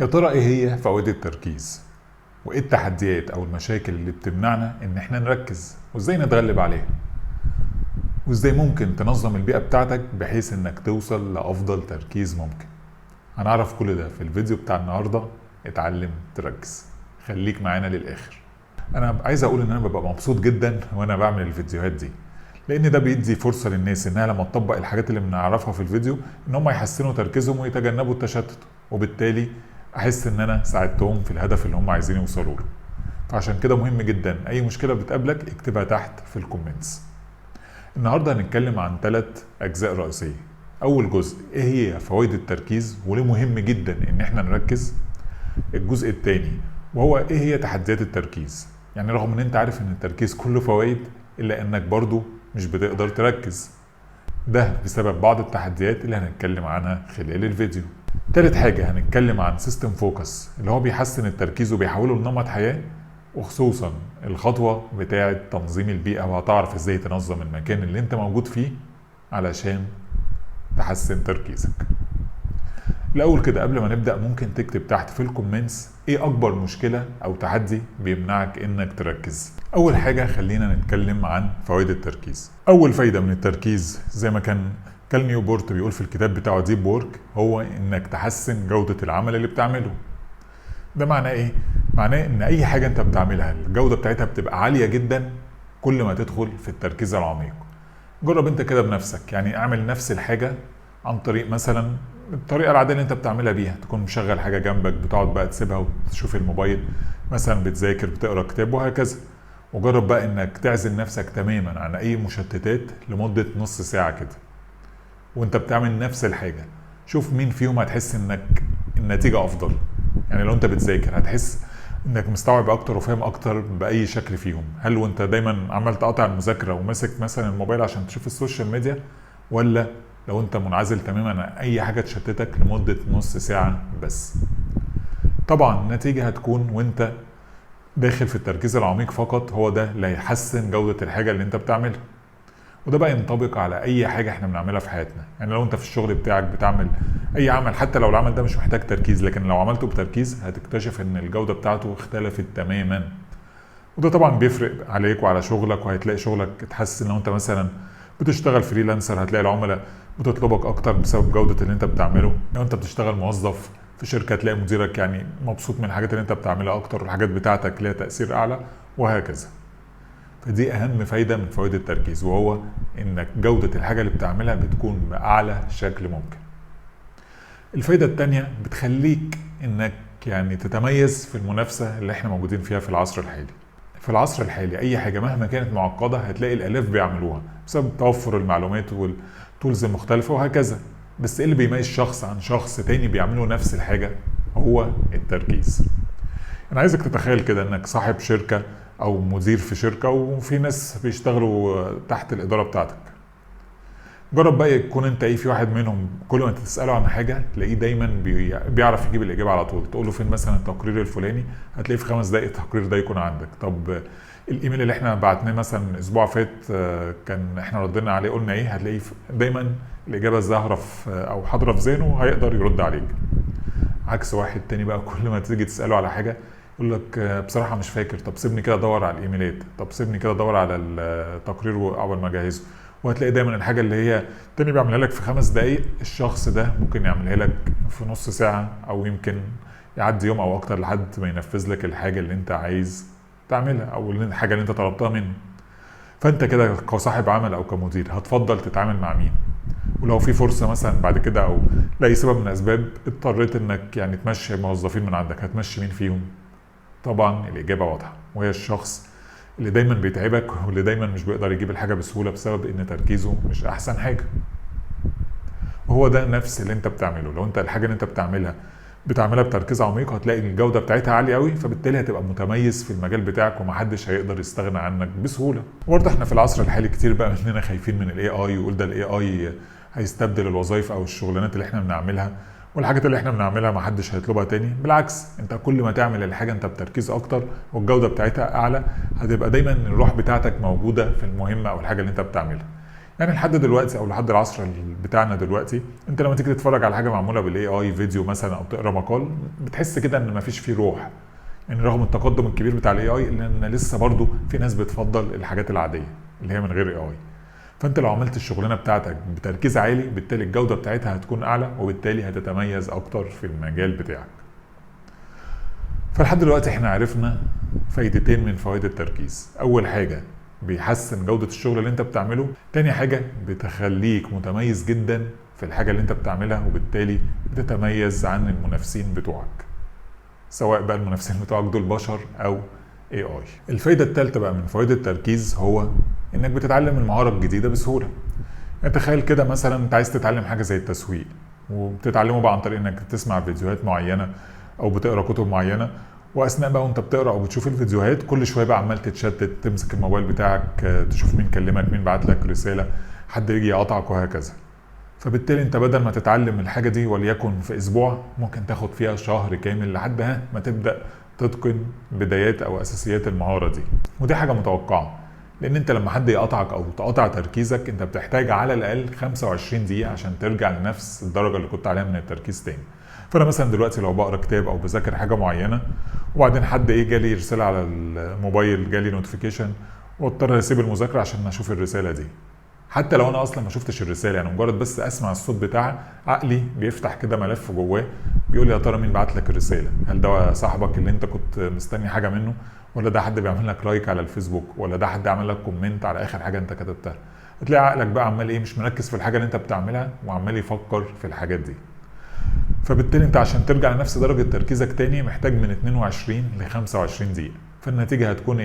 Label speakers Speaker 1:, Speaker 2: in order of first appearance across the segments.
Speaker 1: يا ترى ايه هي فوائد التركيز؟ وايه التحديات او المشاكل اللي بتمنعنا ان احنا نركز وازاي نتغلب عليها؟ وازاي ممكن تنظم البيئة بتاعتك بحيث انك توصل لافضل تركيز ممكن؟ هنعرف كل ده في الفيديو بتاع النهاردة. اتعلم تركز، خليك معانا للاخر. انا عايز اقول ان انا ببقى مبسوط جدا وانا بعمل الفيديوهات دي، لان ده بيدي فرصة للناس انها لما تطبق الحاجات اللي بنعرفها في الفيديو ان هم يحسنوا تركيزهم ويتجنبوا التشتت، وبالتالي احس ان انا ساعدتهم في الهدف اللي هم عايزين يوصلوا له. فعشان كده مهم جدا اي مشكلة بتقابلك اكتبها تحت في الكومنتس. النهاردة هنتكلم عن 3 اجزاء رئيسية. اول جزء ايه هي فوائد التركيز وليه مهم جدا ان احنا نركز. الجزء الثاني وهو ايه هي تحديات التركيز، يعني رغم ان انت عارف ان التركيز كله فوائد الا انك برضو مش بتقدر تركز، ده بسبب بعض التحديات اللي هنتكلم عنها خلال الفيديو. تالت حاجة هنتكلم عن سيستم فوكس اللي هو بيحسن التركيز وبيحوله لنمط حياة، وخصوصا الخطوة بتاعة تنظيم البيئة، وهتعرف ازاي تنظم المكان اللي انت موجود فيه علشان تحسن تركيزك. الأول كده قبل ما نبدأ ممكن تكتب تحت في الكومنتس ايه أكبر مشكلة أو تحدي بيمنعك إنك تركز. أول حاجة خلينا نتكلم عن فوائد التركيز. أول فايدة من التركيز زي ما كان كال نيوبورت بيقول في الكتاب بتاعه ديب وورك هو إنك تحسن جودة العمل اللي بتعمله. ده معناه إيه؟ معناه إن أي حاجة أنت بتعملها الجودة بتاعتها بتبقى عالية جدا كل ما تدخل في التركيز العميق. جرب أنت كده بنفسك، يعني اعمل نفس الحاجة عن طريق مثلا الطريقه العاديه اللي انت بتعملها بيها، تكون مشغل حاجه جنبك بتقعد بقى تسيبها وتشوف الموبايل، مثلا بتذاكر بتقرا كتاب وهكذا. وجرب بقى انك تعزل نفسك تماما عن اي مشتتات لمده نص ساعه كده وانت بتعمل نفس الحاجه. شوف مين فيهم هتحس انك النتيجه افضل. يعني لو انت بتذاكر هتحس انك مستوعب اكتر وفاهم اكتر باي شكل فيهم. هل وانت دايما عمال تقطع المذاكره وماسك مثلا الموبايل عشان تشوف السوشيال ميديا، ولا لو انت منعزل تماما عن اي حاجه تشتتك لمده نص ساعه بس؟ طبعا النتيجه هتكون وانت داخل في التركيز العميق فقط، هو ده اللي هيحسن جوده الحاجه اللي انت بتعملها. وده بقى ينطبق على اي حاجه احنا بنعملها في حياتنا. يعني لو انت في الشغل بتاعك بتعمل اي عمل، حتى لو العمل ده مش محتاج تركيز، لكن لو عملته بتركيز هتكتشف ان الجوده بتاعته اختلفت تماما. وده طبعا بيفرق عليك وعلى شغلك، وهتلاقي شغلك اتحسن. لو انت مثلا بتشتغل فريلانسر هتلاقي العملاء بتطلبك اكتر بسبب جودة اللي انت بتعمله. لو انت بتشتغل موظف في شركة هتلاقي مديرك يعني مبسوط من الحاجات اللي انت بتعملها اكتر، والحاجات بتاعتك ليها تأثير اعلى وهكذا. فدي اهم فايدة من فوائد التركيز، وهو انك جودة الحاجة اللي بتعملها بتكون بأعلى شكل ممكن. الفايدة التانية بتخليك انك يعني تتميز في المنافسة اللي احنا موجودين فيها في العصر الحالي. في العصر الحالي اي حاجه مهما كانت معقده هتلاقي الالاف بيعملوها بسبب توفر المعلومات والتولز المختلفه وهكذا. بس ايه اللي بيميز شخص عن شخص تاني بيعملوا نفس الحاجه؟ هو التركيز. انا عايزك تتخيل كده انك صاحب شركه او مدير في شركه، وفي ناس بيشتغلوا تحت الاداره بتاعتك. جرب بقى يكون انت في واحد منهم كل ما انت تساله عن حاجه تلاقيه دايما بيعرف يجيب الاجابه على طول. تقول له فين مثلا التقرير الفلاني، هتلاقيه في 5 دقائق التقرير ده يكون عندك. طب الايميل اللي احنا بعتناه مثلا الاسبوع فات كان احنا ردنا عليه قلنا ايه، هتلاقيه دايما الاجابه الظاهره او حاضره في ذهنه، هيقدر يرد عليك. عكس واحد تاني بقى كل ما تيجي تساله على حاجه يقول لك بصراحه مش فاكر، طب سيبني كده ادور على الايميلات، طب سيبني كده ادور على التقرير اول ما اجهزه. وهتلاقي دايما الحاجه اللي هي تاني بيعملها لك في 5 دقايق الشخص ده ممكن يعملها لك في نص ساعه، او يمكن يعدي يوم او اكتر لحد ما ينفذ لك الحاجه اللي انت عايز تعملها او الحاجه اللي انت طلبتها منه. فانت كده كصاحب عمل او كمدير هتفضل تتعامل مع مين؟ ولو في فرصه مثلا بعد كده او لاي سبب من الاسباب اضطريت انك يعني تمشي موظفين من عندك، هتمشي مين فيهم؟ طبعا الاجابه واضحه، وهي الشخص اللي دايما بيتعبك واللي دايما مش بيقدر يجيب الحاجه بسهوله بسبب ان تركيزه مش احسن حاجه. وهو ده نفس اللي انت بتعمله. لو انت الحاجه اللي انت بتعملها بتركيز عميق هتلاقي الجوده بتاعتها عاليه قوي، فبالتالي هتبقى متميز في المجال بتاعك ومحدش هيقدر يستغنى عنك بسهوله. وبرضه احنا في العصر الحالي كتير بقى مننا خايفين من الاي اي، ويقول ده الاي اي هيستبدل الوظائف او الشغلانات اللي احنا بنعملها، والحاجات اللي احنا بنعملها محدش هيطلبها تاني. بالعكس، انت كل ما تعمل الحاجه انت بتركيز اكتر والجوده بتاعتها اعلى، هتبقى دايما الروح بتاعتك موجوده في المهمه او الحاجه اللي انت بتعملها. يعني لحد دلوقتي او لحد العصر بتاعنا دلوقتي، انت لما تيجي تتفرج على حاجه معموله بالاي اي، فيديو مثلا او تقرا مقال، بتحس كده ان مفيش فيه روح. يعني رغم التقدم الكبير بتاع الاي اي، الا ان لسه برضو في ناس بتفضل الحاجات العاديه اللي هي من غير اي اي. فانت لو عملت الشغلانه بتاعتك بتركيز عالي، بالتالي الجوده بتاعتها هتكون اعلى، وبالتالي هتتميز اكتر في المجال بتاعك. فلحد دلوقتي احنا عرفنا فايدتين من فوائد التركيز. اول حاجه بيحسن جودة الشغل اللي انت بتعمله. تاني حاجة بتخليك متميز جدا في الحاجة اللي انت بتعملها، وبالتالي بتتميز عن المنافسين بتوعك، سواء بقى المنافسين بتوعك دول بشر او اي اي. الفايدة الثالثة بقى من فوائد التركيز هو انك بتتعلم المهارة الجديدة بسهولة. يعني تخيل كده مثلا انت عايز تتعلم حاجة زي التسويق، وبتتعلمه بقى عن طريق انك تسمع فيديوهات معينة او بتقرا كتب معينة، واثناء بقى وانت بتقرا او بتشوف الفيديوهات كل شويه بقى عمال تتشتت، تمسك الموبايل بتاعك تشوف مين كلمك، مين بعت لك رساله، حد يجي يقاطعك وهكذا. فبالتالي انت بدل ما تتعلم الحاجه دي وليكن في اسبوع، ممكن تاخد فيها شهر كامل لحد ما تبدا تتقن بدايات او اساسيات المهاره دي. ودي حاجه متوقعه، لان انت لما حد يقطعك او تقطع تركيزك، انت بتحتاج على الاقل 25 دقيقه عشان ترجع لنفس الدرجه اللي كنت عليها من التركيز تاني. فانا مثلا دلوقتي لو بقرا كتاب او بذاكر حاجه معينه، وبعدين حد جالي رساله على الموبايل، جالي نوتيفيكيشن، واضطر اسيب المذاكره عشان اشوف الرساله دي، حتى لو انا اصلا ما شفتش الرساله، يعني مجرد بس اسمع الصوت بتاعها، عقلي بيفتح كده ملف جواه بيقول لي يا ترى مين بعت لك الرساله؟ هل ده صاحبك اللي انت كنت مستني حاجه منه، ولا ده حد بيعمل لك لايك على الفيسبوك، ولا ده حد عمل لك كومنت على اخر حاجه انت كتبتها؟ هتلاقي عقلك بقى عمال مش مركز في الحاجه اللي انت بتعملها، وعمال يفكر في الحاجات دي. فبالتالي انت عشان ترجع لنفس درجه تركيزك تاني محتاج من 22 ل 25 دقيقه. فالنتيجه هتكون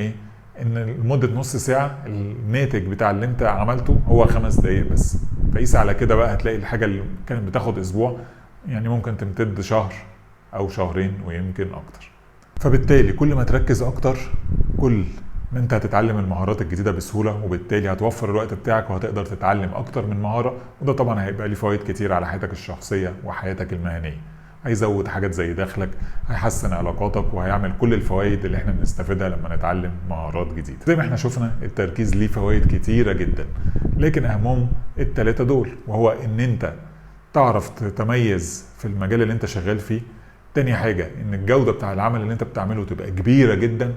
Speaker 1: ان لمده نص ساعه الناتج بتاع اللي انت عملته هو 5 دقايق بس. فقيس على كده بقى، هتلاقي الحاجه اللي كانت بتاخد اسبوع يعني ممكن تمتد شهر او شهرين ويمكن اكتر. فبالتالي كل ما تركز اكتر، كل ما انت هتتعلم المهارات الجديده بسهوله، وبالتالي هتوفر الوقت بتاعك وهتقدر تتعلم اكتر من مهاره، وده طبعا هيبقى ليه فوائد كتير على حياتك الشخصيه وحياتك المهنيه. هيزود حاجات زي دخلك، هيحسن علاقاتك، وهيعمل كل الفوائد اللي احنا بنستفيدها لما نتعلم مهارات جديده. زي ما احنا شفنا التركيز ليه فوائد كتيره جدا، لكن اهمهم الثلاثه دول، وهو ان انت تعرف تتميز في المجال اللي انت شغال فيه. تاني حاجه ان الجوده بتاع العمل اللي انت بتعمله تبقى كبيره جدا.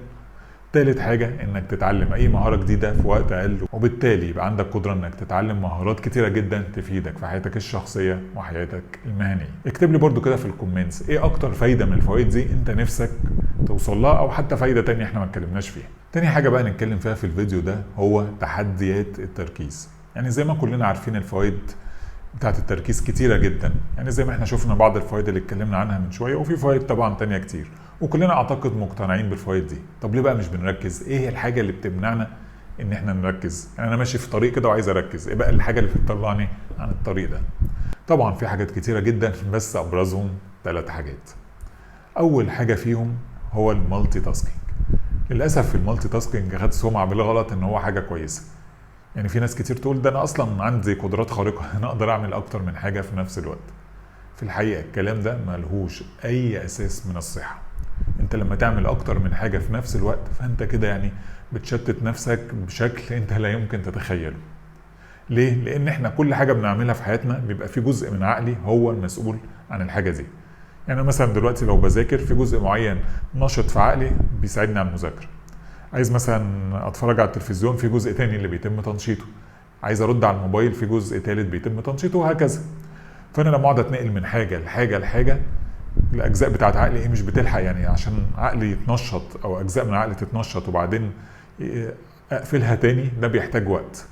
Speaker 1: تالت حاجة انك تتعلم اي مهارة جديدة في وقت اقل، وبالتالي يبقى عندك قدرة انك تتعلم مهارات كتيرة جدا تفيدك في حياتك الشخصية وحياتك المهنية. اكتب لي برضو كده في الكومنتس ايه اكتر فايدة من الفوائد دي انت نفسك توصل لها، او حتى فايدة تانية احنا ما اتكلمناش فيها. تاني حاجة بقى نتكلم فيها في الفيديو ده هو تحديات التركيز. يعني زي ما كلنا عارفين الفوائد بتاعت التركيز كتيرة جدا، يعني زي ما احنا شفنا بعض الفوائد اللي اتكلمنا عنها من شوية، وفي فوائد طبعا تانية كتير، وكلنا اعتقد مقتنعين بالفوائد دي. طب ليه بقى مش بنركز؟ ايه الحاجة اللي بتمنعنا ان احنا نركز؟ يعني انا ماشي في طريق كده وعايز اركز، ايه بقى الحاجة اللي بتطلعني عن الطريق ده؟ طبعا في حاجات كتيرة جدا، بس ابرزهم 3 حاجات. اول حاجة فيهم هو المالتي تاسكينج. للاسف المالتي تاسكينج خد سمعة بالغلط ان هو حاجة كويسة. يعني في ناس كتير تقول ده انا اصلا عندي قدرات خارقة، انا اقدر اعمل اكتر من حاجة في نفس الوقت. في الحقيقة الكلام ده ملهوش اي اساس من الصحة. انت لما تعمل اكتر من حاجة في نفس الوقت، فانت كده يعني بتشتت نفسك بشكل انت لا يمكن تتخيله. ليه؟ لان احنا كل حاجة بنعملها في حياتنا بيبقى في جزء من عقلي هو المسؤول عن الحاجة دي. يعني مثلا دلوقتي لو بذاكر، في جزء معين نشط في عقلي بيساعدني على المذاكرة. عايز مثلا اتفرج على التلفزيون، في جزء تاني اللي بيتم تنشيطه. عايز ارد على الموبايل، في جزء تالت بيتم تنشيطه، وهكذا. فانا لما اقعد اتنقل من حاجه لحاجه، الاجزاء بتاعت عقلي مش بتلحق، يعني عشان عقلي يتنشط او اجزاء من عقلي تتنشط وبعدين اقفلها تاني، ده بيحتاج وقت.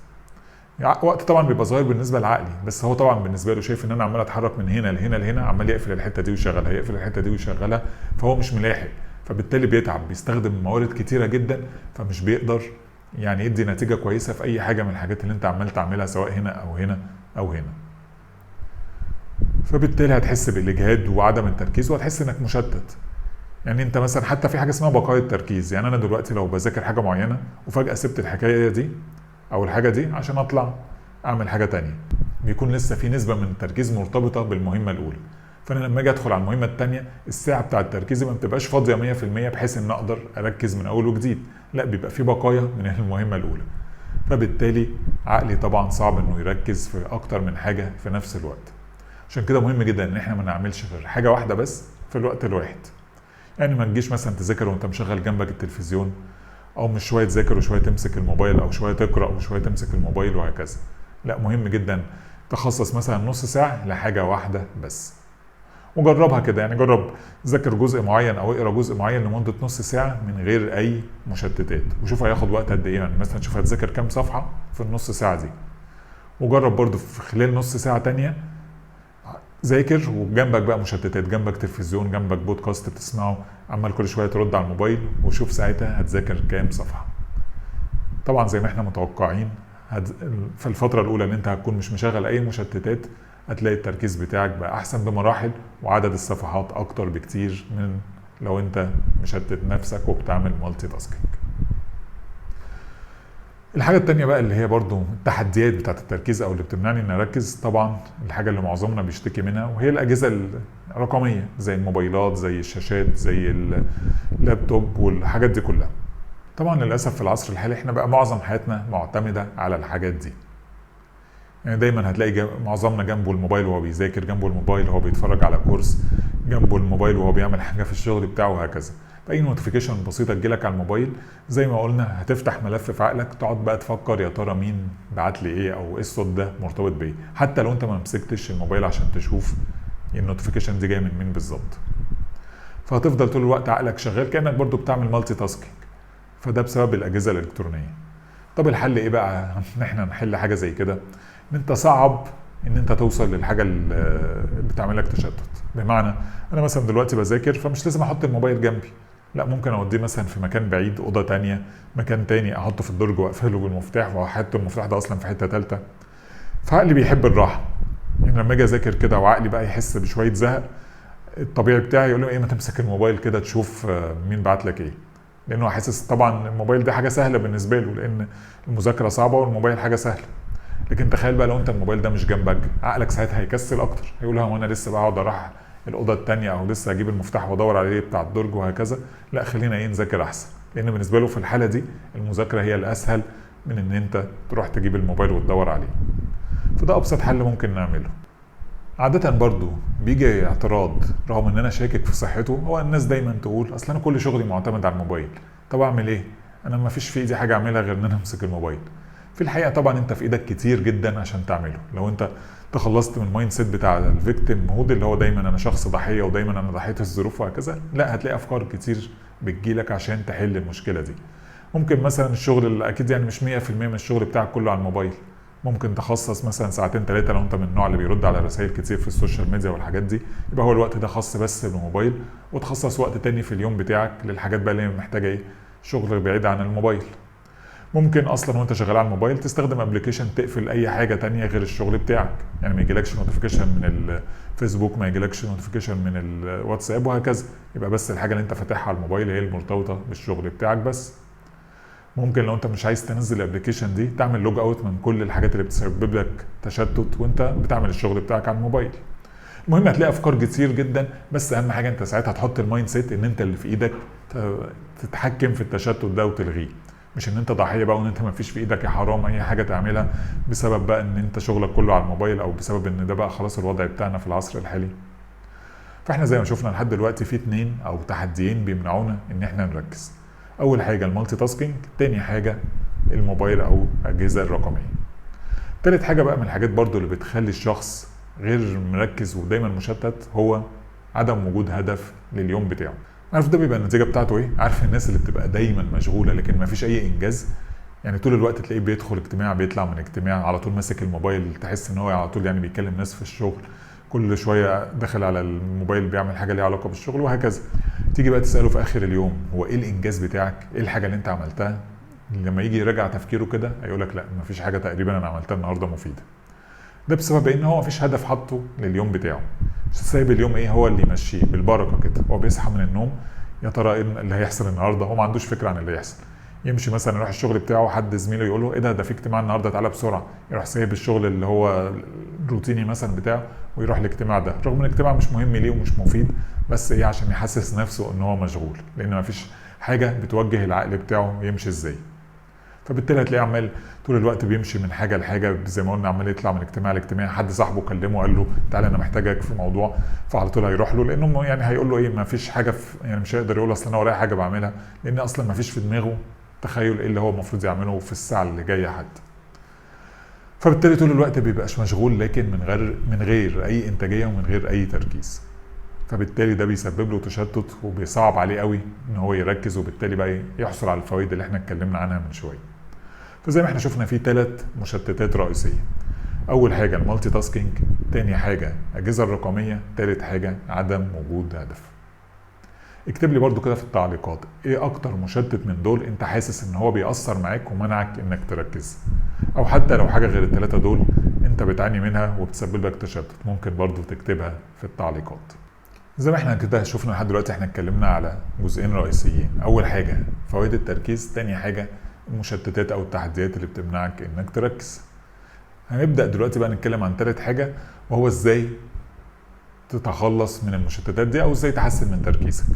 Speaker 1: وقت طبعا بيبقى صغير بالنسبه لعقلي، بس هو طبعا بالنسبه له شايف ان انا عمال اتحرك من هنا لهنا لهنا، عمال يقفل الحته دي ويشغلها، يقفل الحته دي ويشغلها، فهو مش ملاحق. فبالتالي بيتعب، بيستخدم موارد كتيره جدا، فمش بيقدر يعني يدي نتيجه كويسه في اي حاجه من الحاجات اللي انت عمال تعملها، سواء هنا او هنا او هنا. فبالتالي هتحس بالاجهاد وعدم التركيز، وهتحس انك مشتت. يعني انت مثلا حتى في حاجه اسمها بقايا التركيز. يعني انا دلوقتي لو بذاكر حاجه معينه وفجاه سبت الحكايه دي او الحاجه دي عشان اطلع اعمل حاجه تانية، بيكون لسه في نسبه من التركيز مرتبطه بالمهمه الاولى. فانا لما اجي ادخل على المهمه الثانيه، الساعه بتاعه التركيز ما بتبقاش فاضيه 100% بحيث ان اقدر اركز من اول وجديد، لا بيبقى في بقايا من المهمه الاولى. فبالتالي عقلي طبعا صعب انه يركز في اكتر من حاجة في نفس الوقت. عشان كده مهم جدا ان احنا ما نعملش غير حاجة واحدة بس في الوقت الواحد. يعني ما تجيش مثلا تذاكر وانت مشغل جنبك التلفزيون، او مش شوية تذاكر وشوية تمسك الموبايل، او شوية تقرأ وشوية تمسك الموبايل وهكذا. لا، مهم جدا تخصص مثلا نص ساعة لحاجة واحدة بس، وجربها كده. يعني جرب ذاكر جزء معين او اقرا جزء معين لمدة نص ساعة من غير اي مشتتات، وشوف هياخد وقت قد ايه. يعني مثلا شوف هتذاكر كام صفحة في النص ساعة دي، وجرب برضو في خلال نص ساعة تانية ذاكر وجنبك بقى مشتتات، جنبك تلفزيون، جنبك بودكاست بتسمعه، عمال كل شوية ترد على الموبايل، وشوف ساعتها هتذاكر كام صفحة. طبعا زي ما احنا متوقعين في الفترة الأولى اللي انت هتكون مش مشغل أي مشتتات، هتلاقي التركيز بتاعك بقى أحسن بمراحل، وعدد الصفحات أكتر بكتير من لو انت مشتت نفسك وبتعمل مالتي تاسكينج. الحاجة التانية بقى اللي هي برضو التحديات بتاعت التركيز أو اللي بتمنعني إني أركز، طبعا الحاجة اللي معظمنا بيشتكي منها، وهي الأجهزة الرقمية زي الموبايلات، زي الشاشات، زي اللابتوب والحاجات دي كلها. طبعا للأسف في العصر الحالي احنا بقى معظم حياتنا معتمدة على الحاجات دي. يعني دايما هتلاقي معظمنا جنبه الموبايل وهو بيذاكر، جنبه الموبايل وهو بيتفرج على كورس، جنبه الموبايل وهو بيعمل حاجة في الشغل بتاعه وهكذا. فأي نوتيفيكيشن بسيطة تجيلك على الموبايل زي ما قلنا هتفتح ملف في عقلك، تقعد بقى تفكر يا ترى مين بعت لي ايه، او ايه الصوت ده مرتبط بايه، حتى لو انت ما مسكتش الموبايل عشان تشوف النوتيفيكيشن دي جايه من مين بالظبط. فهتفضل طول الوقت عقلك شغال كأنك برضو بتعمل مالتي تاسكينج. فده بسبب الأجهزة الإلكترونية. طب الحل ايه بقى ان احنا نحل حاجة زي كده؟ ان انت صعب ان انت توصل للحاجة اللي بتعمل لك تشتت. بمعنى انا مثلا دلوقتي بذاكر، فمش لازم احط الموبايل جنبي، لا ممكن اوديه مثلا في مكان بعيد، اوضه تانية، مكان تاني، احطه في الدرج واقفله بالمفتاح، واحط المفتاح ده اصلا في حته تالتة. فعقلي بيحب الراحه. يعني لما اجي اذاكر كده وعقلي بقى يحس بشويه زهق، الطبيعي بتاعي يقول له ايه، ما تمسك الموبايل كده تشوف مين بعت لك ايه. لانه حاسس طبعا الموبايل ده حاجه سهله بالنسبه له، لان المذاكره صعبه والموبايل حاجه سهله. لكن تخيل بقى لو انت الموبايل ده مش جنبك، عقلك ساعتها هيكسل اكتر، هيقول هو انا لسه بقعد اروح الاوضه التانية، او لسه اجيب المفتاح وادور عليه بتاع الدرج وهكذا. لا، خلينا ايه، نذاكر احسن. لان بالنسبه له في الحاله دي المذاكره هي الاسهل من ان انت تروح تجيب الموبايل وتدور عليه. فده ابسط حل ممكن نعمله. عادة برضو بيجي اعتراض رغم ان انا شاكك في صحته، هو الناس دايما تقول اصل انا كل شغلي معتمد على الموبايل، طب اعمل ايه؟ انا ما فيش في ايدي حاجة اعملها غير ان انا امسك الموبايل. في الحقيقة طبعا انت في ايدك كتير جدا عشان تعمله. لو انت تخلصت من المايند سيت بتاع الفيكتيم مود اللي هو دايما انا شخص ضحية ودايما انا ضحية الظروف وهكذا، لا هتلاقي افكار كتير بتجيلك عشان تحل المشكلة دي. ممكن مثلا الشغل اللي اكيد يعني مش 100% من الشغل بتاعك كله على الموبايل، ممكن تخصص مثلا ساعتين ثلاثة لو انت من النوع اللي بيرد على رسائل كتير في السوشيال ميديا والحاجات دي، يبقى هو الوقت ده خاص بس بالموبايل، وتخصص وقت تاني في اليوم بتاعك للحاجات بقى اللي محتاجة ايه، شغل بعيد عن الموبايل. ممكن اصلا وانت شغال على الموبايل تستخدم ابلكيشن تقفل اي حاجة تانية غير الشغل بتاعك، يعني ما يجيلكش نوتيفيكيشن من الفيسبوك، ما يجيلكش نوتيفيكيشن من الواتساب وهكذا، يبقى بس الحاجة اللي انت فاتحها على الموبايل هي المرتبطة بالشغل بتاعك بس. ممكن لو انت مش عايز تنزل الابلكيشن دي تعمل لوج اوت من كل الحاجات اللي بتسبب لك تشتت وانت بتعمل الشغل بتاعك على الموبايل. المهم هتلاقي افكار كتير جدا، بس اهم حاجه انت ساعتها تحط المايند سيت ان انت اللي في ايدك تتحكم في التشتت ده وتلغيه، مش ان انت ضحيه بقى وان انت ما فيش في ايدك يا حرام اي حاجه تعملها بسبب بقى ان انت شغلك كله على الموبايل، او بسبب ان ده بقى خلاص الوضع بتاعنا في العصر الحالي. فاحنا زي ما شفنا لحد دلوقتي في 2 أو تحديين بيمنعونا ان احنا نركز. اول حاجه المالتي تاسكينج، تاني حاجه الموبايل او الاجهزه الرقميه. تالت حاجه بقى من الحاجات برضو اللي بتخلي الشخص غير مركز ودايما مشتت، هو عدم وجود هدف لليوم بتاعه. عارف ده بيبقى النتيجه بتاعته ايه؟ عارف الناس اللي بتبقى دايما مشغوله لكن ما فيش اي انجاز، يعني طول الوقت تلاقيه بيدخل اجتماع بيطلع من اجتماع، على طول ماسك الموبايل، تحس ان هو على طول يعني بيكلم ناس في الشغل، كل شويه داخل على الموبايل بيعمل حاجه ليها علاقه بالشغل وهكذا. تيجي بقى تساله في اخر اليوم هو ايه الانجاز بتاعك، ايه الحاجه اللي انت عملتها، لما يجي يراجع تفكيره كده هيقول لك لا مفيش حاجه تقريبا انا عملتها النهارده مفيده. ده بسبب ان هو مفيش هدف حاطه لليوم بتاعه، سايب اليوم ايه هو اللي يمشيه بالبركه كده. هو بيصحى من النوم يا ترى ايه اللي هيحصل النهارده، هو ما عندوش فكره عن اللي هيحصل. يمشي مثلا يروح الشغل بتاعه، حد زميله يقول له ايه ده في اجتماع النهارده تعالى بسرعه، يروح سايب الشغل اللي هو الروتيني مثلا بتاعه ويروح الاجتماع ده، رغم ان الاجتماع مش مهم ليه ومش مفيد، بس ايه عشان يحسس نفسه ان هو مشغول، لان مفيش حاجه بتوجه العقل بتاعه يمشي ازاي. فبالتالي هتلاقيه عمال طول الوقت بيمشي من حاجه لحاجه، زي ما قلنا عمال يطلع من اجتماع لاجتماع، حد صاحبه كلمه قال له تعالى انا محتاجك في موضوع، فعلى طول هيروح له، لانه يعني هيقول له ايه، ما فيش حاجه يعني مش هيقدر يقول اصل انا ورايا حاجه بعملها، لان اصلا ما فيش في دماغه تخيل ايه اللي هو المفروض يعمله في الساعه اللي جايه حتى. فبالتالي طول الوقت بيبقاش مشغول، لكن من غير اي انتاجيه ومن غير اي تركيز. فبالتالي ده بيسبب له تشتت وبيصعب عليه قوي ان هو يركز، وبالتالي بقى يحصل على الفوائد اللي احنا اتكلمنا عنها من شويه. فزي ما احنا شفنا في 3 مشتتات رئيسيه. اول حاجه المالتي تاسكينج، تاني حاجه الاجهزه الرقميه، تالت حاجه عدم وجود هدف. اكتب لي برضو كده في التعليقات ايه اكتر مشتت من دول انت حاسس ان هو بيأثر معاك ومنعك انك تركز، او حتى لو حاجه غير ال3 دول انت بتعاني منها وبتسبب لك تشتت، ممكن برضو تكتبها في التعليقات. زي ما احنا كده شفنا لحد دلوقتي احنا اتكلمنا على جزئين رئيسيين. اول حاجه فوائد التركيز، تاني حاجه المشتتات او التحديات اللي بتمنعك انك تركز. هنبدأ دلوقتي بقى نتكلم عن تالت حاجه، وهو ازاي تتخلص من المشتتات دي او ازاي تحسن من تركيزك.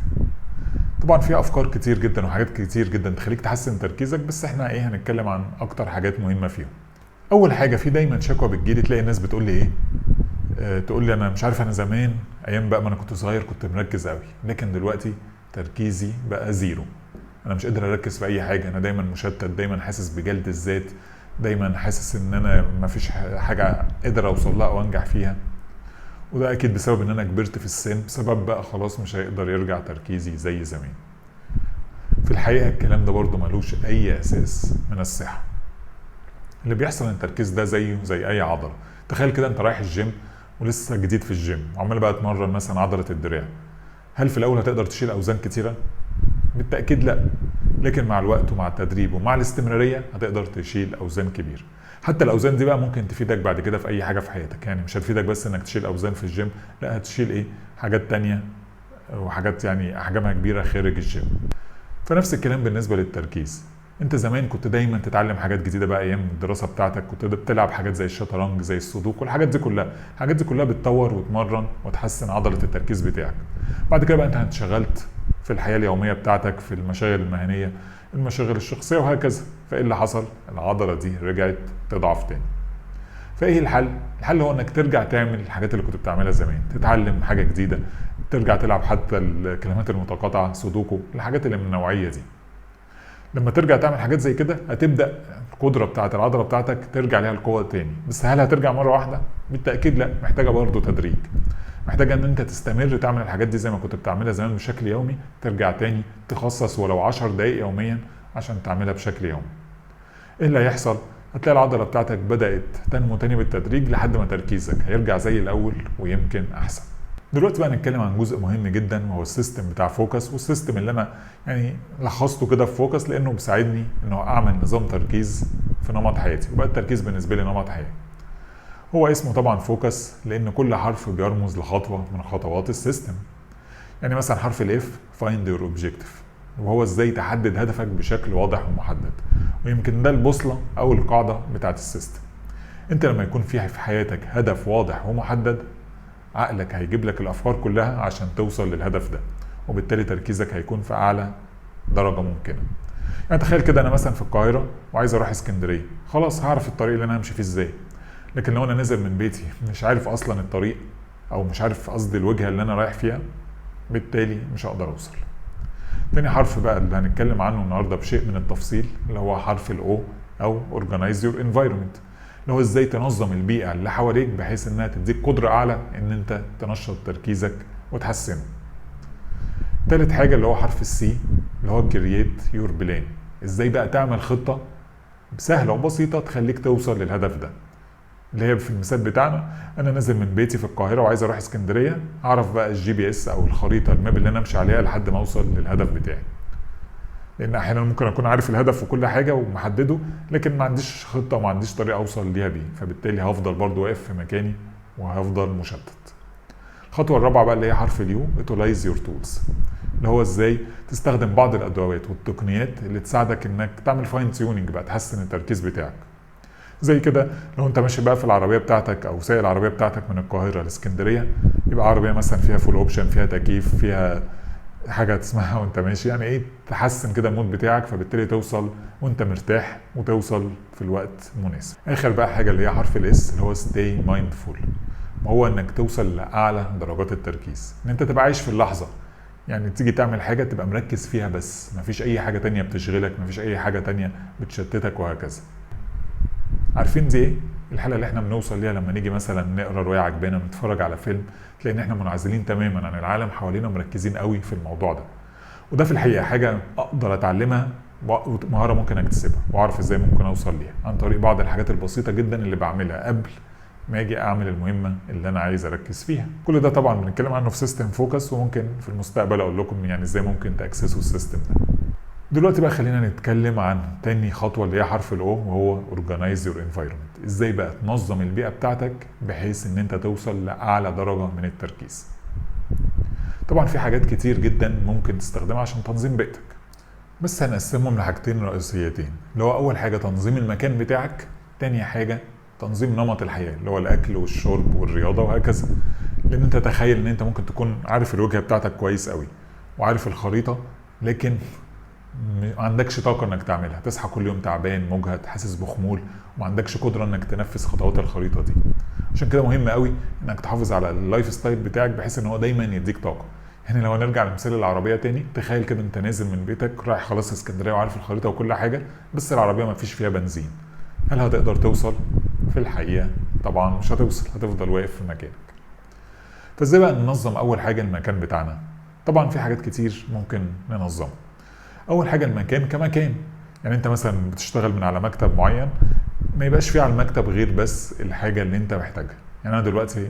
Speaker 1: طبعا في افكار كتير جدا وحاجات كتير جدا تخليك تحسن تركيزك، بس احنا هنتكلم عن اكتر حاجات مهمه فيهم. اول حاجه في دايما شكوى بتجيلي، تلاقي الناس بتقول لي ايه، تقول لي انا مش عارف، انا زمان ايام بقى ما انا كنت صغير كنت مركز قوي، لكن دلوقتي تركيزي بقى زيرو، انا مش قادر اركز في اي حاجه، انا دايما مشتت، دايما حاسس بجلد الذات، دايما حاسس ان انا ما فيش حاجه قادر اوصل لها او انجح فيها. وده اكيد بسبب ان انا كبرت في السن، بسبب بقى خلاص مش هيقدر يرجع تركيزي زي زمان. في الحقيقه الكلام ده برضه ملوش اي اساس من الصحه. اللي بيحصل ان التركيز ده زيه زي اي عضله. تخيل كده انت رايح الجيم ولسه جديد في الجيم وعمال بقى اتمرن مثلا عضله الدراع، هل في الاول هتقدر تشيل اوزان كتيره؟ بالتاكيد لا، لكن مع الوقت ومع التدريب ومع الاستمراريه هتقدر تشيل اوزان كبيره. حتى الاوزان دي بقى ممكن تفيدك بعد كده في اي حاجه في حياتك، يعني مش هتفيدك بس انك تشيل اوزان في الجيم، لا هتشيل ايه، حاجات تانية وحاجات يعني احجامها كبيره خارج الجيم. فنفس الكلام بالنسبه للتركيز. انت زمان كنت دايما تتعلم حاجات جديده بقى ايام الدراسه بتاعتك، كنت بتلعب حاجات زي الشطرنج زي السودوكو، الحاجات دي كلها، الحاجات دي كلها بتطور وتمرن وتحسن عضله التركيز بتاعك. بعد كده بقى انت انشغلت في الحياه اليوميه بتاعتك، في المشاغل المهنيه، المشاغل الشخصيه وهكذا، فايه اللي حصل؟ العضله دي رجعت تضعف تاني. فايه الحل؟ الحل هو انك ترجع تعمل الحاجات اللي كنت بتعملها زمان، تتعلم حاجه جديده، ترجع تلعب حتى الكلمات المتقاطعه سودوكو، الحاجات اللي من النوعيه دي. لما ترجع تعمل حاجات زي كده هتبدا القدره بتاعت العضله بتاعتك ترجع ليها القوه تاني. بس هل هترجع مره واحده؟ بالتاكيد لا، محتاجه برضه تدريج، محتاجه ان انت تستمر تعمل الحاجات دي زي ما كنت بتعملها زمان بشكل يومي، ترجع تاني تخصص ولو 10 دقائق يوميا عشان تعملها بشكل يومي. ايه اللي هيحصل؟ هتلاقي العضله بتاعتك بدات تنمو تاني بالتدريج لحد ما تركيزك هيرجع زي الاول ويمكن احسن. دلوقتي بقى نتكلم عن جزء مهم جدا وهو السيستم بتاع فوكس، والسيستم اللي انا يعني لخصته كده في فوكس لانه بيساعدني انه اعمل نظام تركيز في نمط حياتي، وبقى التركيز بالنسبه لي نمط حياه. هو اسمه طبعا فوكس لان كل حرف بيرمز لخطوه من خطوات السيستم. يعني مثلا حرف الاف فايند يور اوبجيكتيف، وهو ازاي تحدد هدفك بشكل واضح ومحدد، ويمكن ده البوصله او القاعده بتاعت السيستم. انت لما يكون فيها في حياتك هدف واضح ومحدد، عقلك هيجيب لك الافكار كلها عشان توصل للهدف ده، وبالتالي تركيزك هيكون في اعلى درجه ممكنه. يعني تخيل كده انا مثلا في القاهره وعايز اروح اسكندريه، خلاص هعرف الطريق اللي انا همشي فيه ازاي. لكن لو انا نازل من بيتي مش عارف اصلا الطريق، او مش عارف قصدي الوجهه اللي انا رايح فيها، بالتالي مش هقدر اوصل. تاني حرف بقى اللي هنتكلم عنه النهارده بشيء من التفصيل اللي هو حرف الاو او organize your environment، اللي هو ازاي تنظم البيئه اللي حواليك بحيث انها تديك قدره اعلى ان انت تنشط تركيزك وتحسنه. تالت حاجه اللي هو حرف السي اللي هو create your plan، ازاي بقى تعمل خطه سهله وبسيطه تخليك توصل للهدف ده. اللي هي في المثال بتاعنا انا نازل من بيتي في القاهره وعايز اروح اسكندريه، اعرف بقى الجي بي اس او الخريطه الماب اللي انا امشي عليها لحد ما اوصل للهدف بتاعي. لان احيانا ممكن اكون عارف الهدف وكل حاجه ومحدده، لكن ما عنديش خطه وما عنديش طريقه اوصل ليها بيه، فبالتالي هفضل برضو واقف في مكاني وهفضل مشتت. الخطوه الرابعه بقى اللي هي حرف اليو utilize your tools، اللي هو ازاي تستخدم بعض الادوات والتقنيات اللي تساعدك انك تعمل فاين تيوننج بقى، تحسن التركيز بتاعك. زي كده لو انت ماشي بقى في العربيه بتاعتك او سايق العربيه بتاعتك من القاهره لاسكندريه، يبقى عربيه مثلا فيها فول اوبشن، فيها تكييف، فيها حاجه تسمعها وانت ماشي، يعني ايه تحسن كده المود بتاعك، فبالتالي توصل وانت مرتاح وتوصل في الوقت المناسب. اخر بقى حاجه اللي هي حرف الاس اللي هو stay mindful، وهو انك توصل لاعلى درجات التركيز، ان انت تبقى عايش في اللحظه. يعني تيجي تعمل حاجه تبقى مركز فيها بس، مفيش اي حاجه تانية بتشغلك، مفيش اي حاجه تانية بتشتتك وهكذا. عارفين دي ايه؟ الحاله اللي احنا بنوصل ليها لما نيجي مثلا نقرا روايه عجبانا، نتفرج على فيلم، تلاقي ان احنا منعزلين تماما عن العالم حوالينا ومركزين قوي في الموضوع ده. وده في الحقيقه حاجه اقدر اتعلمها، ومهاره ممكن اكتسبها، واعرف ازاي ممكن اوصل ليها عن طريق بعض الحاجات البسيطه جدا اللي بعملها قبل ما اجي اعمل المهمه اللي انا عايز اركز فيها. كل ده طبعا بنتكلم عنه في سيستم فوكس، وممكن في المستقبل اقول لكم يعني ازاي ممكن تاكسسوا السيستم ده. دلوقتي بقى خلينا نتكلم عن تاني خطوه اللي هي حرف الاو، وهو organize your environment. ازاي بقى تنظم البيئه بتاعتك بحيث ان انت توصل لاعلى درجه من التركيز. طبعا في حاجات كتير جدا ممكن تستخدمها عشان تنظيم بيئتك، بس هنقسمهم لحاجتين رئيسيتين، اللي هو اول حاجه تنظيم المكان بتاعك، تاني حاجه تنظيم نمط الحياه اللي هو الاكل والشرب والرياضه وهكذا. لان انت تخيل ان انت ممكن تكون عارف الوجهه بتاعتك كويس قوي وعارف الخريطه، لكن ما عندكش طاقه انك تعملها، تصحى كل يوم تعبان مجهد حاسس بخمول، وما عندكش قدره انك تنفذ خطوات الخريطه دي. عشان كده مهم قوي انك تحافظ على اللايف ستايل بتاعك بحيث ان هو دايما يديك طاقه. يعني لو هنرجع لمثال العربيه تاني، تخيل كده انت نازل من بيتك رايح خلاص اسكندريه وعارف الخريطه وكل حاجه، بس العربيه ما فيش فيها بنزين. هل هتقدر توصل؟ في الحقيقه طبعا مش هتوصل، هتفضل واقف في مكانك. فازاي بقى ننظم اول حاجه المكان بتاعنا؟ طبعا في حاجات كتير ممكن ننظمها. اول حاجه المكان كمكان، يعني انت مثلا بتشتغل من على مكتب معين، ما يبقاش فيه على المكتب غير بس الحاجه اللي انت محتاجها. يعني انا دلوقتي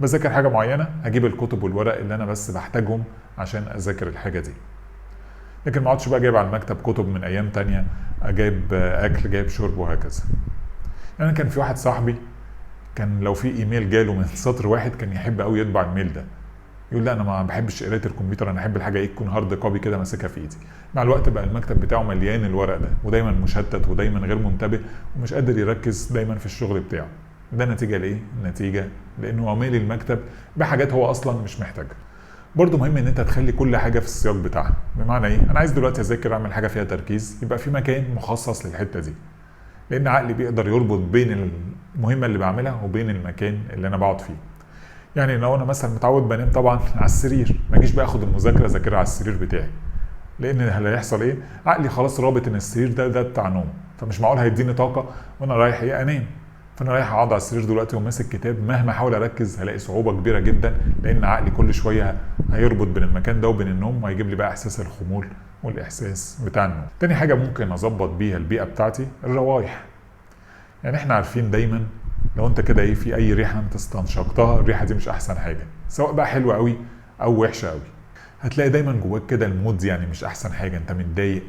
Speaker 1: بذاكر حاجه معينه، هجيب الكتب والورق اللي انا بس بحتاجهم عشان اذاكر الحاجه دي. لكن ما اقعدش بقى جايب على المكتب كتب من ايام تانية، جايب اكل جايب شرب وهكذا. يعني كان في واحد صاحبي كان لو في ايميل جاله من سطر واحد كان يحب قوي يطبع الميل ده، يقول لا انا ما بحبش قرايه الكمبيوتر، انا احب الحاجه ايه تكون هارد كوبي كده ماسكها في ايدي. مع الوقت بقى المكتب بتاعه مليان الورق ده، ودايما مشتت ودايما غير منتبه ومش قادر يركز دايما في الشغل بتاعه. ده نتيجه لايه؟ نتيجه لانه هو مالي المكتب بحاجات هو اصلا مش محتاجها. برضه مهم ان انت تخلي كل حاجه في السياق بتاعها. بمعنى ايه؟ انا عايز دلوقتي اذاكر اعمل حاجه فيها تركيز، يبقى في مكان مخصص للحته دي، لان عقلي بيقدر يربط بين المهمه اللي بعملها وبين المكان اللي انا بقعد فيه. يعني لو انا مثلا متعود بنام طبعا على السرير، ما اجيش بقى اخد المذاكره اذاكرها على السرير بتاعي، لان اللي هيحصل ايه؟ عقلي خلاص رابط ان السرير ده بتاع نوم، فمش معقول هيديني طاقه وانا رايح ايه انام. فانا رايح اقعد على السرير دلوقتي وماسك كتاب، مهما احاول اركز هلاقي صعوبه كبيره جدا، لان عقلي كل شويه هيربط بين المكان ده وبين النوم، وهيجيب لي بقى احساس الخمول والاحساس بتاع النوم. تاني حاجه ممكن اظبط بيها البيئه بتاعتي، الروايح. يعني احنا عارفين دايما لو انت كده ايه في اي ريحه انت استنشقتها، الريحه دي مش احسن حاجه، سواء بقى حلوه قوي او وحشه قوي. هتلاقي دايما جواك كده المود يعني مش احسن حاجه، انت متضايق،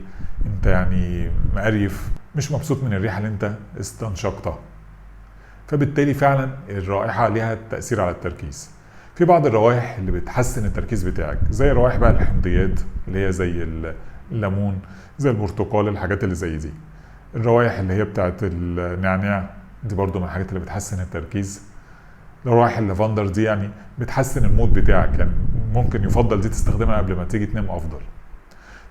Speaker 1: انت يعني مقريف، مش مبسوط من الريحه اللي انت استنشقتها. فبالتالي فعلا الرائحه ليها تاثير على التركيز. في بعض الروائح اللي بتحسن التركيز بتاعك، زي روائح بقى الحمضيات اللي هي زي الليمون، زي البرتقال، الحاجات اللي زي دي. الروائح اللي هي بتاعت النعناع دي برضو من الحاجات اللي بتحسن التركيز. روائح اللافندر دي يعني بتحسن المود بتاعك، يعني ممكن يفضل دي تستخدمها قبل ما تيجي تنام افضل.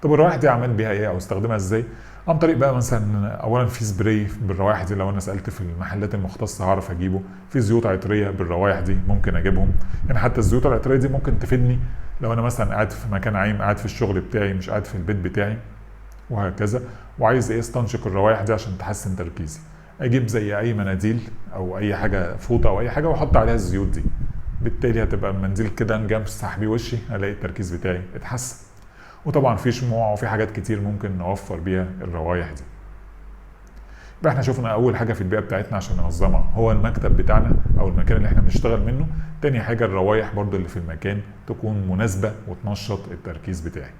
Speaker 1: طب الروائح دي اعمل بيها ايه او استخدمها ازاي؟ عن طريق بقى مثلا اولا في سبراي بالروائح دي، لو انا سالت في المحلات المختصه هعرف اجيبه. في زيوت عطريه بالروائح دي ممكن اجيبهم، يعني حتى الزيوت العطريه دي ممكن تفيدني لو انا مثلا قاعد في مكان عايم، قاعد في الشغل بتاعي مش قاعد في البيت بتاعي وهكذا، وعايز ايه استنشق الروائح دي عشان تحسن تركيزي. اجيب زي اي مناديل او اي حاجه فوطه او اي حاجه واحط عليها الزيوت دي، بالتالي هتبقى المنديل كده انجم امسح بيه وشي، الاقي التركيز بتاعي اتحسن. وطبعا في شموع وفي حاجات كتير ممكن نوفر بيها الروائح دي. يبقى احنا شفنا اول حاجه في البيئه بتاعتنا عشان ننظمها هو المكتب بتاعنا او المكان اللي احنا بنشتغل منه. تاني حاجه الروائح برضو اللي في المكان تكون مناسبه وتنشط التركيز بتاعي.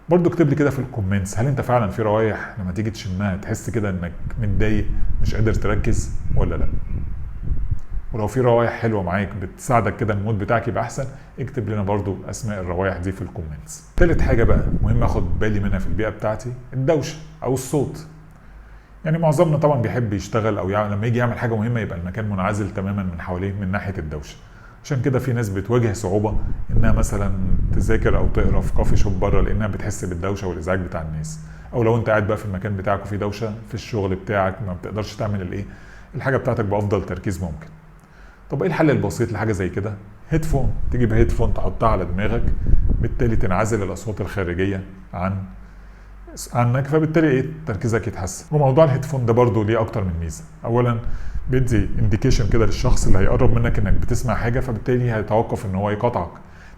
Speaker 1: برضو اكتب لي كده في الكومنتس، هل انت فعلا في روايح لما تيجي تشمها تحس كده انك متضايق مش قادر تركز ولا لا؟ ولو في روايح حلوه معاك بتساعدك كده المود بتاعك يبقى احسن، اكتب لنا برضو اسماء الروايح دي في الكومنتس. تالت حاجه بقى مهم اخد بالي منها في البيئه بتاعتي، الدوشه او الصوت. يعني معظمنا طبعا بيحب يشتغل او لما يجي يعمل حاجه مهمه يبقى المكان منعزل تماما من حواليه من ناحيه الدوشه. عشان كده في ناس بتواجه صعوبة انها مثلا تذاكر او تقرا في كافي شوب بره، لانها بتحس بالدوشة والازعاج بتاع الناس. او لو انت قاعد بقى في المكان بتاعك وفي دوشة في الشغل بتاعك، ما بتقدرش تعمل الحاجة بتاعتك بافضل تركيز ممكن. طب ايه الحل البسيط لحاجة زي كده؟ هيدفون. تجيب هيدفون تحطها على دماغك، بالتالي تنعزل الاصوات الخارجية عنك، فبالتالي تركيزك يتحسن. وموضوع الهيدفون ده برضو ليه اكتر من ميزه. اولا بيدي انديكيشن كده للشخص اللي هيقرب منك انك بتسمع حاجه، فبالتالي هيتوقف ان هو يقاطعك.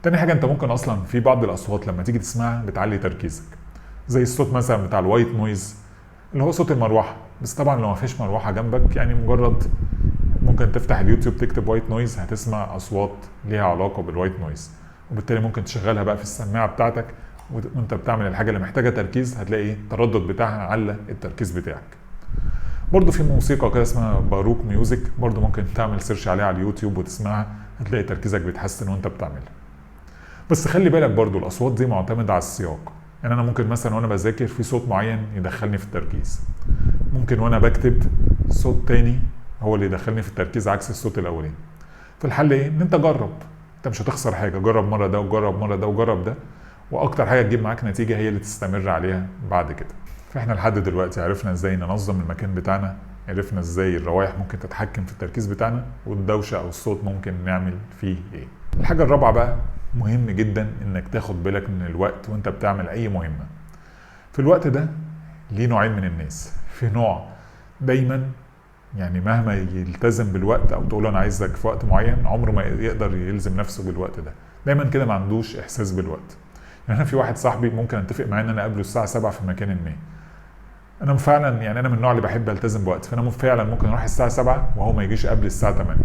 Speaker 1: تاني حاجه، انت ممكن اصلا في بعض الاصوات لما تيجي تسمعها بتعلي تركيزك، زي الصوت مثلا بتاع الوايت نويز اللي هو صوت المروحه. بس طبعا لو ما فيش مروحه جنبك، يعني مجرد ممكن تفتح اليوتيوب تكتب وايت نويز، هتسمع اصوات ليها علاقه بالوايت نويز، وبالتالي ممكن تشغلها بقى في السماعه بتاعتك وانت بتعمل الحاجه اللي محتاجه تركيز، هتلاقي التردد بتاعها على التركيز بتاعك. برضو في موسيقى كده اسمها باروك ميوزك، برضو ممكن تعمل سيرش عليها على اليوتيوب وتسمعها، هتلاقي تركيزك بيتحسن وانت بتعملها. بس خلي بالك برضو الاصوات دي معتمده على السياق. يعني انا ممكن مثلا وانا بذاكر في صوت معين يدخلني في التركيز، ممكن وانا بكتب صوت تاني هو اللي يدخلني في التركيز عكس الصوت الاولاني. فالحل ان انت جرب، انت مش هتخسر حاجه. جرب مره ده وجرب مره ده وجرب ده، واكتر حاجه تجيب معاك نتيجه هي اللي تستمر عليها بعد كده. فاحنا لحد دلوقتي عرفنا ازاي ننظم المكان بتاعنا، عرفنا ازاي الروائح ممكن تتحكم في التركيز بتاعنا، والدوشه او الصوت ممكن نعمل فيه ايه. الحاجه الرابعه بقى، مهم جدا انك تاخد بالك من الوقت وانت بتعمل اي مهمه. في الوقت ده ليه نوعين من الناس. في نوع دايما يعني مهما يلتزم بالوقت او تقول انا عايزك في وقت معين، عمره ما يقدر يلزم نفسه بالوقت ده، دايما كده ما عندوش احساس بالوقت. يعني انا في واحد صاحبي ممكن اتفق معاه ان انا اقابله الساعه 7 في مكان ما، انا فعلا يعني انا من النوع اللي بحب التزم بوقت، فانا فعلا ممكن اروح الساعه 7 وهو ما يجيش قبل الساعه 8.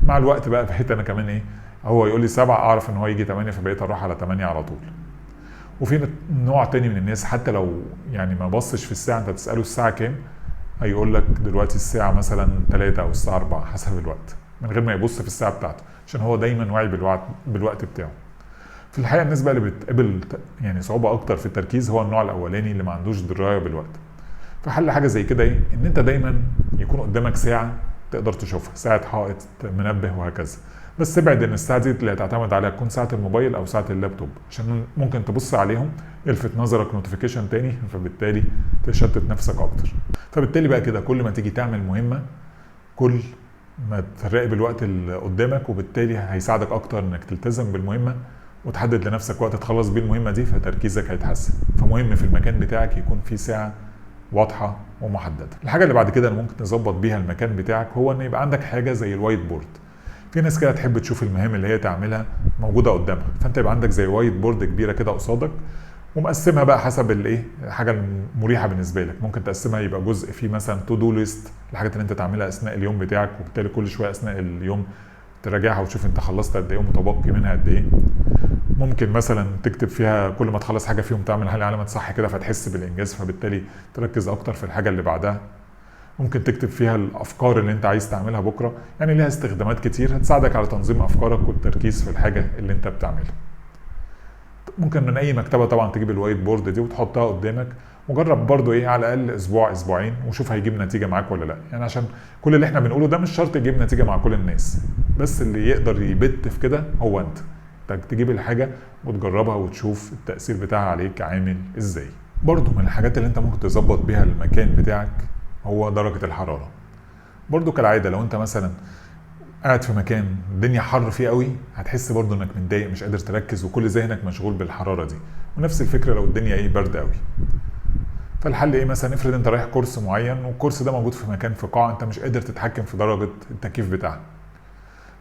Speaker 1: مع الوقت بقى بقيت انا كمان هو يقول لي 7 اعرف ان هو يجي 8، فبقيت اروح على 8 على طول. وفي نوع تاني من الناس حتى لو يعني ما بصش في الساعه، انت تساله الساعه كام هيقول لك دلوقتي الساعه مثلا 3 او الساعه 4 حسب الوقت، من غير ما يبص في الساعه بتاعته، عشان هو دايما واعي بالوقت بتاعه. في الحقيقه الناس بقى اللي بتقابل يعني صعوبه اكتر في التركيز هو النوع الاولاني اللي ما عندوش درايه بالوقت. فحل حاجه زي كده ان انت دايما يكون قدامك ساعه تقدر تشوفها، ساعه حائط، منبه، وهكذا. بس ابعد ان الساعه دي اللي هتعتمد عليها تكون ساعه الموبايل او ساعه اللابتوب، عشان ممكن تبص عليهم يلفت نظرك نوتيفيكيشن تاني، فبالتالي تشتت نفسك اكتر. فبالتالي بقى كده كل ما تيجي تعمل مهمه، كل ما تراقب الوقت اللي قدامك، وبالتالي هيساعدك اكتر انك تلتزم بالمهمه وتحدد لنفسك وقت تخلص بيه المهمه دي، فتركيزك هيتحسن. فمهم في المكان بتاعك يكون في ساعه واضحه ومحدده. الحاجه اللي بعد كده اللي ممكن تظبط بيها المكان بتاعك هو ان يبقى عندك حاجه زي الوايت بورد. في ناس كده تحب تشوف المهام اللي هي تعملها موجوده قدامها، فانت يبقى عندك زي وايت بورد كبيره كده قصادك، ومقسمها بقى حسب الحاجه المريحه بالنسبه لك. ممكن تقسمها يبقى جزء فيه مثلا تو دو ليست، الحاجات اللي انت تعملها اثناء اليوم بتاعك، وبالتالي كل شويه اثناء اليوم تراجعها وتشوف انت خلصت قد ايه ومتبقي منها قد ايه. ممكن مثلا تكتب فيها كل ما تخلص حاجه فيهم تعمل علامه صح كده فتحس بالانجاز، فبالتالي تركز اكتر في الحاجه اللي بعدها. ممكن تكتب فيها الافكار اللي انت عايز تعملها بكره، يعني ليها استخدامات كتير هتساعدك على تنظيم افكارك والتركيز في الحاجه اللي انت بتعملها. ممكن من اي مكتبه طبعا تجيب الوايت بورد دي وتحطها قدامك، وجرب برضو على الاقل اسبوع اسبوعين وشوف هيجيب نتيجه معاك ولا لا. يعني عشان كل اللي احنا بنقوله ده مش شرط يجيب نتيجه مع كل الناس، بس اللي يقدر يبت في كده هو انت تجيب الحاجه وتجربها وتشوف التاثير بتاعها عليك عامل ازاي. برضو من الحاجات اللي انت ممكن تظبط بيها المكان بتاعك هو درجه الحراره. برضو كالعاده لو انت مثلا قاعد في مكان الدنيا حر فيه قوي، هتحس برضو انك متضايق مش قادر تركز وكل ذهنك مشغول بالحراره دي. ونفس الفكره لو الدنيا برد قوي. فالحل مثلا افرض انت رايح كورس معين والكورس ده موجود في مكان في قاعه انت مش قادر تتحكم في درجه التكييف بتاعها،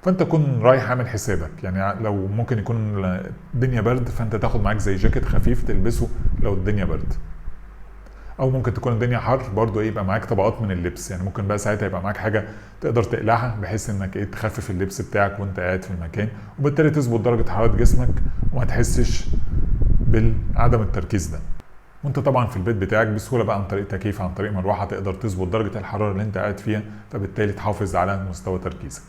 Speaker 1: فانت تكون رايح عامل حسابك يعني لو ممكن يكون الدنيا برد فانت تاخد معاك زي جاكيت خفيف تلبسه لو الدنيا برد، او ممكن تكون الدنيا حر برضو يبقى معاك طبقات من اللبس. يعني ممكن بقى ساعتها يبقى معاك حاجه تقدر تقلعها بحيث انك تخفف اللبس بتاعك وانت قاعد في المكان، وبالتالي تظبط درجه حراره جسمك وما تحسش بعدم التركيز ده. وانت طبعا في البيت بتاعك بسهوله بقى عن طريق تكييف عن طريق مروحه تقدر تظبط درجه الحراره اللي انت قاعد فيها، فبالتالي تحافظ على مستوى تركيزك.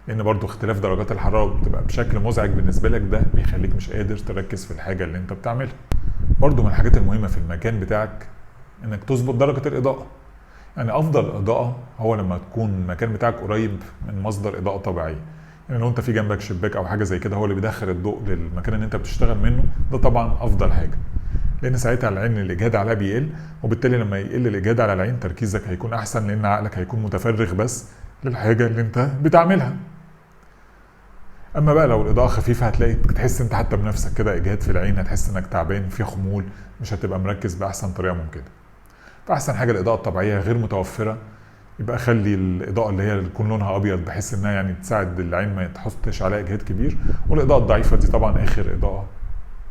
Speaker 1: لان برضو اختلاف درجات الحراره بتبقى بشكل مزعج بالنسبه لك، ده بيخليك مش قادر تركز في الحاجه اللي انت بتعملها. برضو من الحاجات المهمه في المكان بتاعك انك تظبط درجه الاضاءه. يعني افضل اضاءه هو لما تكون المكان بتاعك قريب من مصدر اضاءه طبيعيه. يعني لو انت في جنبك شباك او حاجه زي كده هو اللي بيدخل الضوء للمكان اللي انت بتشتغل منه، ده طبعا افضل حاجه، لان ساعتها العين الاجهاد عليها بيقل، وبالتالي لما يقل الاجهاد على العين تركيزك هيكون احسن، لان عقلك هيكون متفرغ بس للحاجه اللي انت بتعملها. اما بقى لو الاضاءه خفيفه هتلاقي تحس انت حتى بنفسك كده اجهاد في العين، هتحس انك تعبان، في خمول، مش هتبقى مركز باحسن طريقه ممكنه. فاحسن حاجه الاضاءه الطبيعيه غير متوفره، يبقى خلي الاضاءه اللي هي يكون لونها ابيض بحيث انها يعني تساعد العين ما تحطش عليها اجهاد كبير، والاضاءه الضعيفه دي طبعا اخر اضاءه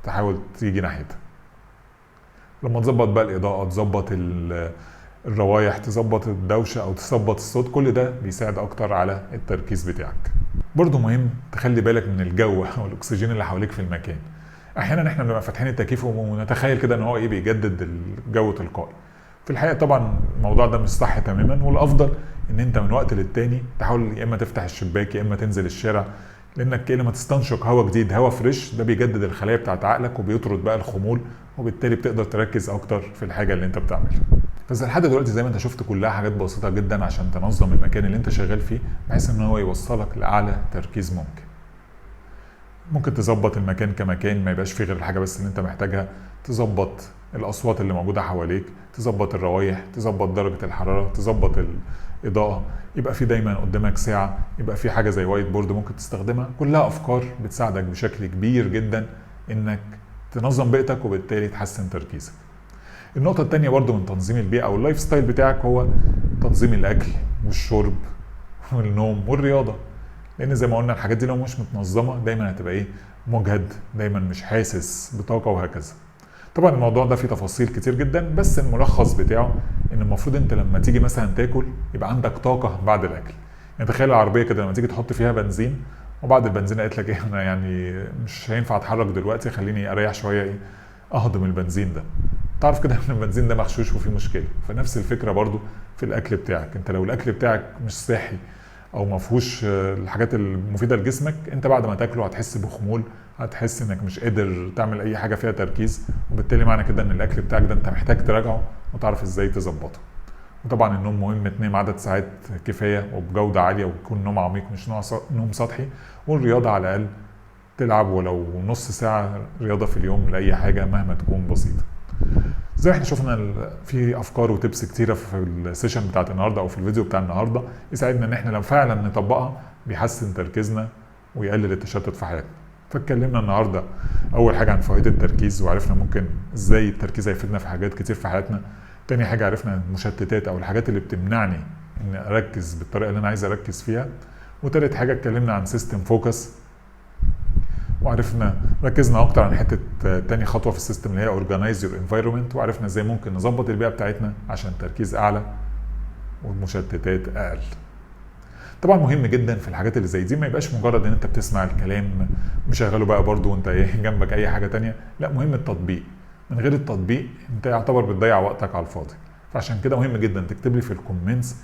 Speaker 1: تحاول تيجي ناحيتها. لما تظبط بقى الاضاءه، تظبط الروايح، تظبط الدوشه او تظبط الصوت، كل ده بيساعد اكتر على التركيز بتاعك. برضو مهم تخلي بالك من الجو او الاكسجين اللي حواليك في المكان. احيانا احنا بنبقى فاتحين التكييف ونتخيل كده ان هو بيجدد الجو تلقائي. في الحقيقه طبعا الموضوع ده مش صح تماما، والافضل ان انت من وقت للتاني تحاول يا اما تفتح الشباك يا اما تنزل الشارع، لانك لما تستنشق هواء جديد، هواء فريش، ده بيجدد الخلايا بتاعت عقلك وبيطرد بقى الخمول، وبالتالي بتقدر تركز اكتر في الحاجه اللي انت بتعملها. بس لحد دلوقتي زي ما انت شفت كلها حاجات بسيطه جدا عشان تنظم المكان اللي انت شغال فيه بحيث ان هو يوصلك لاعلى تركيز ممكن. ممكن تظبط المكان كمكان ما يبقاش فيه غير الحاجه بس اللي انت محتاجها، تظبط الاصوات اللي موجوده حواليك، تظبط الروايح، تظبط درجه الحراره، تظبط الاضاءه، يبقى في دايما قدامك ساعه، يبقى في حاجه زي وايت بورد ممكن تستخدمها. كلها افكار بتساعدك بشكل كبير جدا انك تنظم بيئتك وبالتالي تحسن تركيزك. النقطة التانية برضو من تنظيم البيئة أو اللايف ستايل بتاعك هو تنظيم الأكل والشرب والنوم والرياضة، لأن زي ما قلنا الحاجات دي لو مش متنظمة دايما هتبقى مجهد، دايما مش حاسس بطاقة وهكذا. طبعا الموضوع ده فيه تفاصيل كتير جدا، بس الملخص بتاعه إن المفروض أنت لما تيجي مثلا تاكل يبقى عندك طاقة بعد الأكل. يعني تخيل العربية كده لما تيجي تحط فيها بنزين وبعد البنزين قالت لك أنا يعني مش هينفع أتحرك دلوقتي، خليني أريح شوية أهضم البنزين ده. تعرف كده ان البنزين ده مغشوش وفيه مشكله. فنفس الفكره برضو في الاكل بتاعك، انت لو الاكل بتاعك مش صحي او ما فيهوش الحاجات المفيده لجسمك، انت بعد ما تاكله هتحس بخمول، هتحس انك مش قادر تعمل اي حاجه فيها تركيز، وبالتالي معنى كده ان الاكل بتاعك ده انت محتاج تراجعه وتعرف ازاي تظبطه. وطبعا النوم مهم، تنام عدد ساعات كفايه وبجوده عاليه ويكون نوم عميق مش نوم سطحي، والرياضه على الاقل تلعب ولو نص ساعه رياضه في اليوم لاي حاجه مهما تكون بسيطه. زي ما احنا شفنا في افكار وتبس كتيره في السيشن بتاعت النهارده او في الفيديو بتاع النهارده يساعدنا ان احنا لو فعلا نطبقها بيحسن تركيزنا ويقلل التشتت في حياتنا. فاتكلمنا النهارده اول حاجه عن فوائد التركيز، وعرفنا ممكن ازاي التركيز هيفيدنا في حاجات كتير في حياتنا. تاني حاجه عرفنا المشتتات او الحاجات اللي بتمنعني ان اركز بالطريقه اللي انا عايز اركز فيها. وتالت حاجه اتكلمنا عن سيستم فوكس، وعرفنا ركزنا اكتر عن حته تاني خطوه في السيستم اللي هي اورجانيز يور انفايرمنت، وعرفنا ازاي ممكن نظبط البيئه بتاعتنا عشان تركيز اعلى والمشتتات اقل. طبعا مهم جدا في الحاجات اللي زي دي ما يبقاش مجرد ان انت بتسمع الكلام مشغله بقى برضو وانت جنبك اي حاجه تانية، لا مهم التطبيق. من غير التطبيق انت يعتبر بتضيع وقتك على الفاضي. فعشان كده مهم جدا تكتب لي في الكومنتس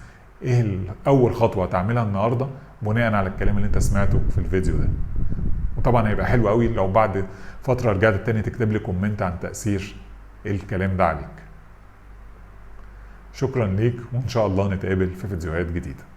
Speaker 1: ايه اول خطوه تعملها النهارده بناء على الكلام اللي انت سمعته في الفيديو ده. وطبعا هيبقى حلو قوي لو بعد فتره رجعت تاني تكتب لي كومنت عن تاثير الكلام ده عليك. شكرا ليك، وان شاء الله نتقابل في فيديوهات جديده.